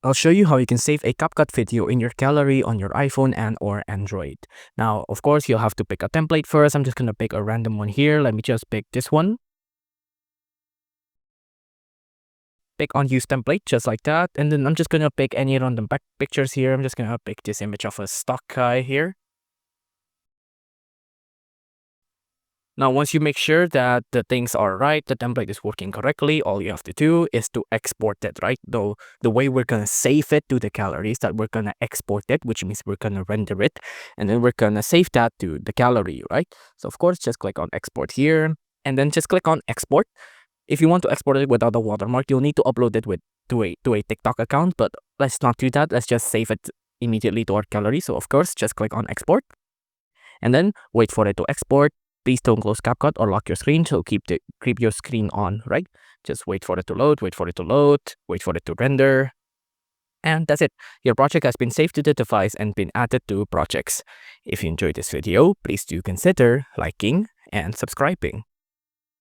I'll show you how you can save a CapCut video in your gallery on your iPhone and or Android. Now, of course, you'll have to pick a template first. I'm just going to pick a random one here. Let me just pick this one. Pick on use template just like that. And then I'm just going to pick any random back pictures here. I'm just going to pick this image of a stock guy here. Now, once you make sure that the things are right, the template is working correctly, all you have to do is to export it, right? Though the way we're going to save it to the gallery is that we're going to export it, which means we're going to render it, and then we're going to save that to the gallery, right? So of course, just click on export here, and then just click on export. If you want to export it without a watermark, you'll need to upload it to a TikTok account, but let's not do that. Let's just save it immediately to our gallery. So of course, just click on export, and then wait for it to export. Please don't close CapCut or lock your screen, so keep your screen on, right? Just wait for it to load, wait for it to load, wait for it to render. And that's it. Your project has been saved to the device and been added to projects. If you enjoyed this video, please do consider liking and subscribing.